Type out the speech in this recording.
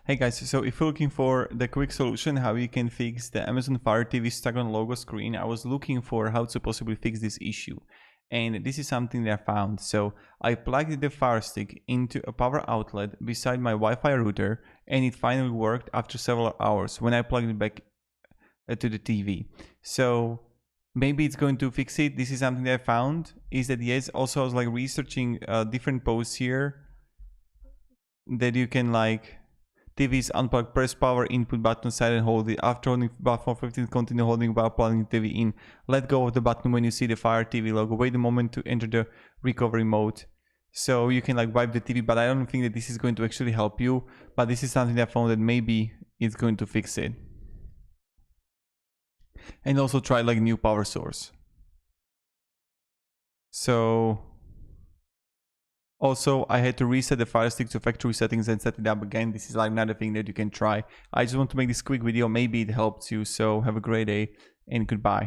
Hey guys, so if you're looking for the quick solution how you can fix the Amazon Fire TV stuck on logo screen, I was looking for how to possibly fix this issue. And this is something that I found. So I plugged the Fire Stick into a power outlet beside my Wi-Fi router, and it finally worked after several hours when I plugged it back to the TV. So maybe it's going to fix it. This is something that I found, is that yes, also I was like researching different posts here that you can like TV is unplugged, press power input button side and hold it. After holding button for 15, continue holding while plugging TV in. Let go of the button when you see the Fire TV logo. Wait a moment to enter the recovery mode. So you can like wipe the TV, but I don't think that this is going to actually help you. But this is something that I found that maybe it's going to fix it. And also try like new power source. So also, I had to reset the Fire Stick to factory settings and set it up again. This is like another thing that you can try. I just want to make this quick video. Maybe it helps you. So have a great day and goodbye.